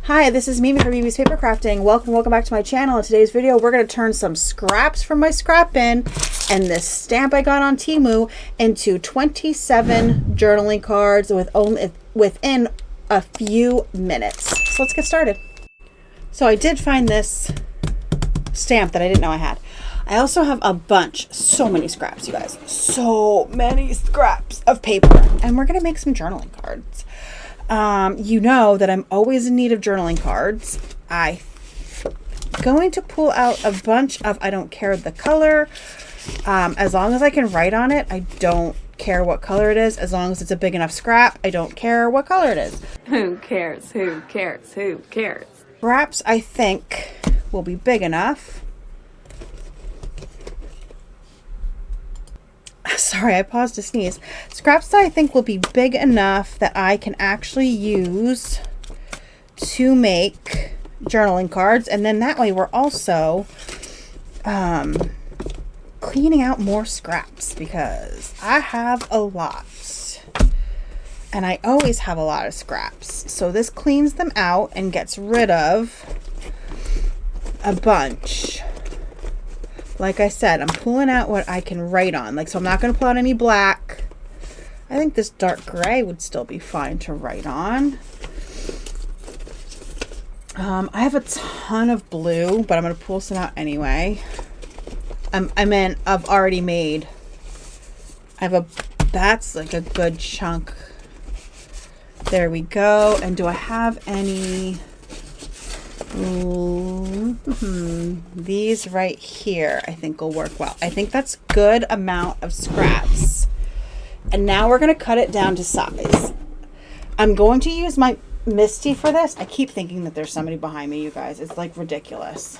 Hi, this is Mimi from Mimi's Papercrafting. Welcome back to my channel. In today's video, we're going to turn some scraps from my scrap bin and this stamp I got on Temu into 27 journaling cards within a few minutes. So let's get started. So I did find this stamp that I didn't know I had. I also have so many scraps, you guys. So many scraps of paper. And we're going to make some journaling cards. You know that I'm always in need of journaling cards. I'm going to pull out a bunch of, I don't care the color. As long as I can write on it, I don't care what color it is. As long as it's a big enough scrap, I don't care what color it is. Who cares? Who cares? Who cares? Scraps, I think, will be big enough. Sorry, I paused to sneeze. Scraps that I think will be big enough that I can actually use to make journaling cards. And then that way we're also cleaning out more scraps because I have a lot. And I always have a lot of scraps. So this cleans them out and gets rid of a bunch. Like I said, I'm pulling out what I can write on. So I'm not going to pull out any black. I think this dark gray would still be fine to write on. I have a ton of blue, but I'm going to pull some out anyway. I've already made. That's like a good chunk. There we go. And do I have any? These right here I think will work well. I think that's good amount of scraps. And now we're going to cut it down to size. I'm going to use my Misty for this. I keep thinking that there's somebody behind me, you guys. It's like ridiculous.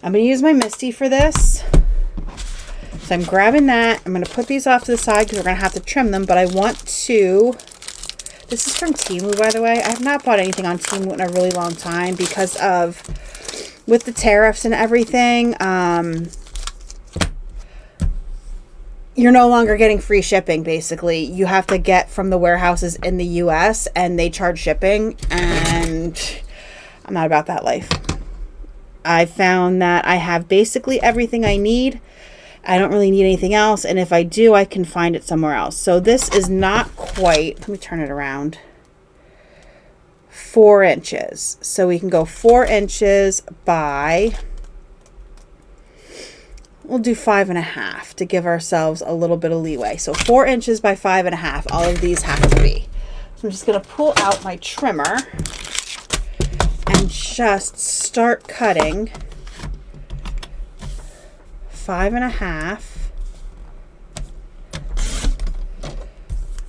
I'm going to use my Misty for this. So I'm grabbing that. I'm going to put these off to the side because we're going to have to trim them. But I want to... This is from Temu, by the way. I have not bought anything on Temu in a really long time because of, with the tariffs and everything, you're no longer getting free shipping, basically. You have to get from the warehouses in the US and they charge shipping, and I'm not about that life. I found that I have basically everything I need. I don't really need anything else, and if I do, I can find it somewhere else. So this is not quite, let me turn it around, 4 inches. So we can go 4 inches by, we'll do 5.5 to give ourselves a little bit of leeway. So 4 inches by 5.5, all of these have to be. So I'm just going to pull out my trimmer and just start cutting 5.5,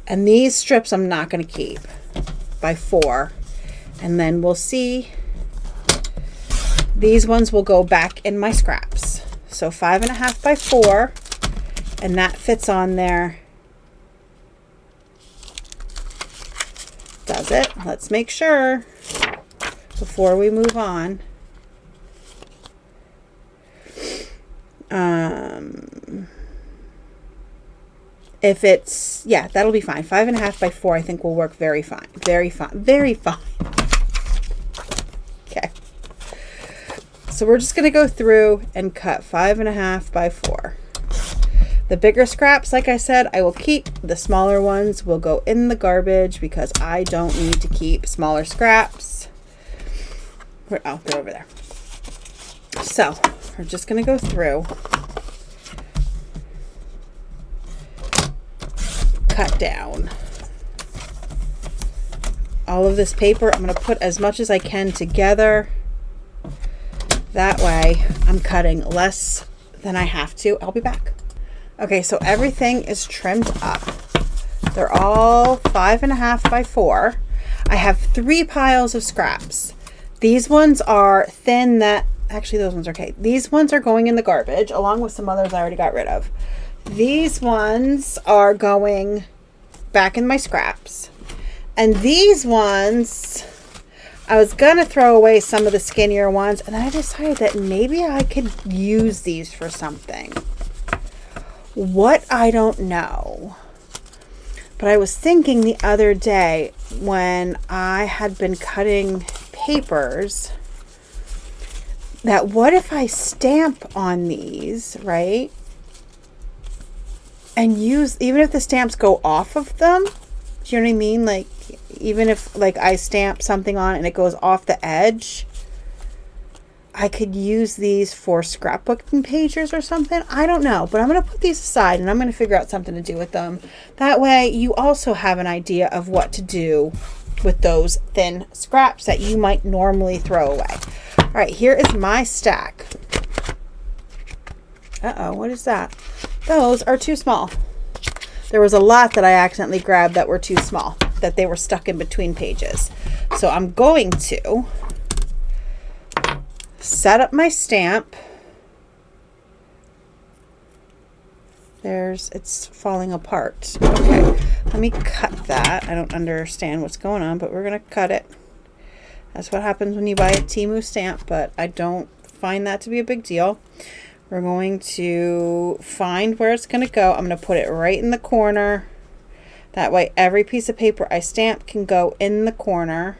and these strips I'm not going to keep, by 4, and then we'll see. These ones will go back in my scraps. So 5.5 by 4, and that fits on there. Does it? Let's make sure before we move on. If it's, yeah, that'll be fine. 5.5 by 4 I think will work very fine. Very fine. Very fine. Okay. So we're just going to go through and cut 5.5 by 4. The bigger scraps, like I said, I will keep. The smaller ones will go in the garbage because I don't need to keep smaller scraps. Oh, they're over there. So we're just going to go through. Cut down all of this paper. I'm going to put as much as I can together. That way I'm cutting less than I have to. I'll be back. Okay, so everything is trimmed up. They're all 5.5 by 4. I have 3 piles of scraps. These ones are thin that, actually those ones are okay. These ones are going in the garbage along with some others I already got rid of. These ones are going back in my scraps. And these ones, I was going to throw away some of the skinnier ones. And then I decided that maybe I could use these for something. What? I don't know. But I was thinking the other day when I had been cutting papers that what if I stamp on these, right? And use, even if the stamps go off of them, do you know what I mean? Like, even if like I stamp something on and it goes off the edge, I could use these for scrapbooking pages or something. I don't know, but I'm going to put these aside and I'm going to figure out something to do with them. That way you also have an idea of what to do with those thin scraps that you might normally throw away. All right, here is my stack. Uh-oh, what is that? Those are too small. There was a lot that I accidentally grabbed that were too small, that they were stuck in between pages. So I'm going to set up my stamp. It's falling apart. Okay, let me cut that. I don't understand what's going on, but we're going to cut it. That's what happens when you buy a Temu stamp, but I don't find that to be a big deal. We're going to find where it's going to go. I'm going to put it right in the corner. That way every piece of paper I stamp can go in the corner.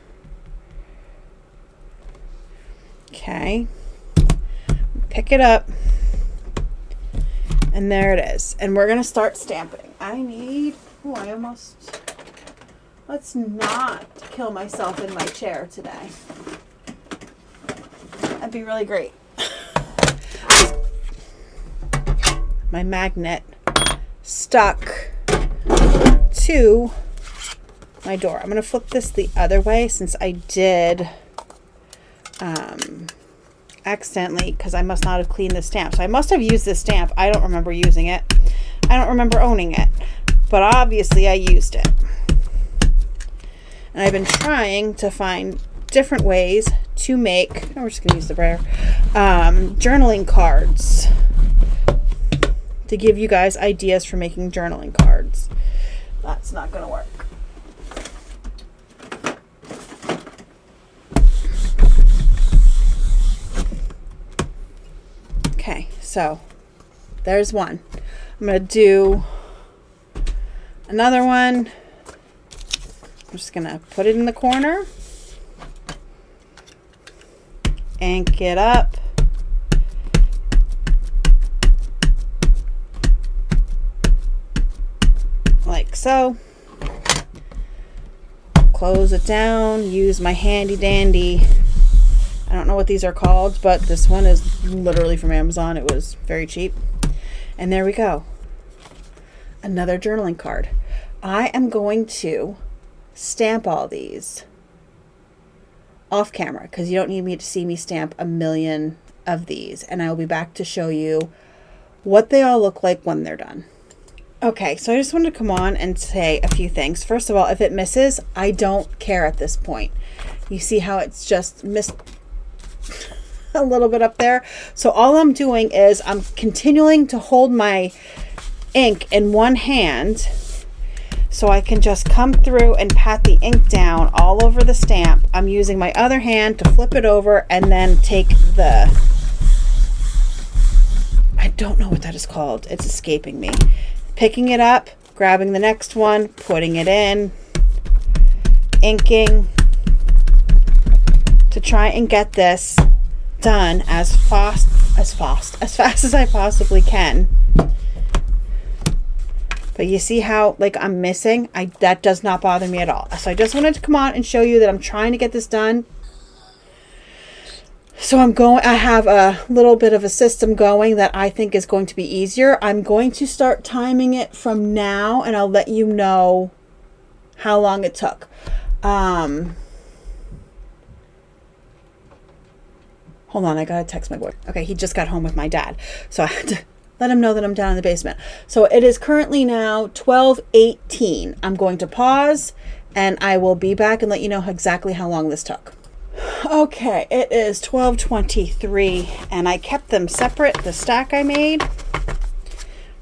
Okay. Pick it up. And there it is. And we're going to start stamping. Let's not kill myself in my chair today. That'd be really great. My magnet stuck to my door. I'm going to flip this the other way since I did accidentally, because I must not have cleaned the stamp. So I must have used this stamp. I don't remember using it. I don't remember owning it, but obviously I used it. And I've been trying to find different ways to make, we're just going to use the brayer, journaling cards to give you guys ideas for making journaling cards. That's not going to work. Okay, so there's one. I'm going to do another one. I'm just going to put it in the corner. Ink it up. Like so. Close it down. Use my handy dandy, I don't know what these are called, but this one is literally from Amazon. It was very cheap. And there we go. Another journaling card. I am going to stamp all these off camera because you don't need me to see me stamp a million of these. And I will be back to show you what they all look like when they're done. Okay, so I just wanted to come on and say a few things. First of all, if it misses, I don't care at this point. You see how it's just missed a little bit up there? So all I'm doing is I'm continuing to hold my ink in one hand so I can just come through and pat the ink down all over the stamp. I'm using my other hand to flip it over and then take the, I don't know what that is called. It's escaping me. Picking it up, grabbing the next one, putting it in, inking to try and get this done as fast as I possibly can. But you see how like I'm missing? That does not bother me at all. So I just wanted to come on and show you that I'm trying to get this done. So I have a little bit of a system going that I think is going to be easier. I'm going to start timing it from now and I'll let you know how long it took. Hold on, I gotta text my boy. Okay, he just got home with my dad. So I had to let him know that I'm down in the basement. So it is currently now 12:18. I'm going to pause and I will be back and let you know exactly how long this took. Okay, it is 12:23 and I kept them separate, the stack I made.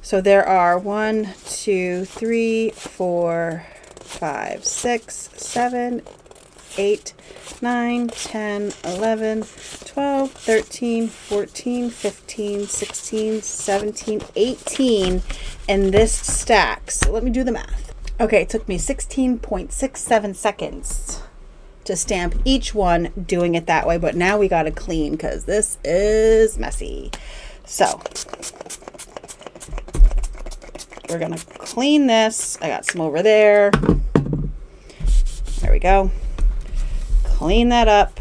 So there are 1, 2, 3, 4, 5, 6, 7, 8, 9, 10, 11, 12, 13, 14, 15, 16, 17, 18 in this stack. So let me do the math. Okay, it took me 16.67 seconds to stamp each one doing it that way, but now we got to clean because this is messy. So we're going to clean this. I got some over there. There we go. Clean that up.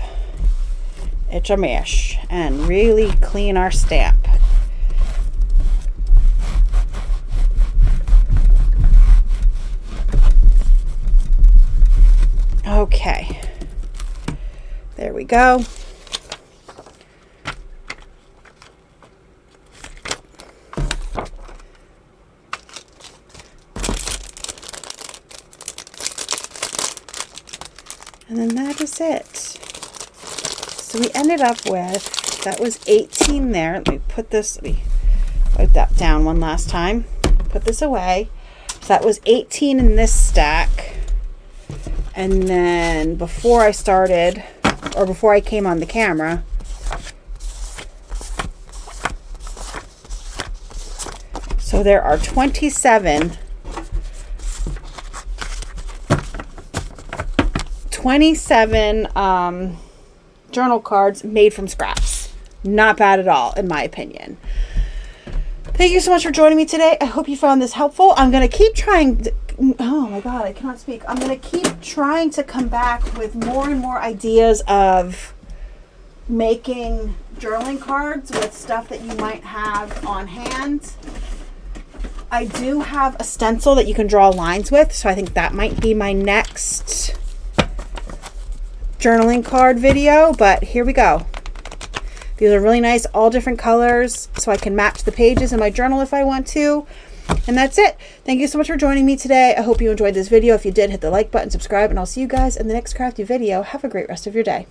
It's a mess. And really clean our stamp. Okay. There we go. And then that is it. So we ended up with, that was 18 there. Let me put this, let me wipe that down one last time. Put this away. So that was 18 in this stack. And then before I started, or before I came on the camera, so there are 27 journal cards made from scraps. Not bad at all, in my opinion. Thank you so much for joining me today. I hope you found this helpful. I'm going to keep trying to, oh my God, I cannot speak. I'm going to keep trying to come back with more and more ideas of making journaling cards with stuff that you might have on hand. I do have a stencil that you can draw lines with, so I think that might be my next journaling card video, but here we go. These are really nice, all different colors, so I can match the pages in my journal if I want to. And that's it. Thank you so much for joining me today. I hope you enjoyed this video. If you did, hit the like button, subscribe, and I'll see you guys in the next crafty video. Have a great rest of your day.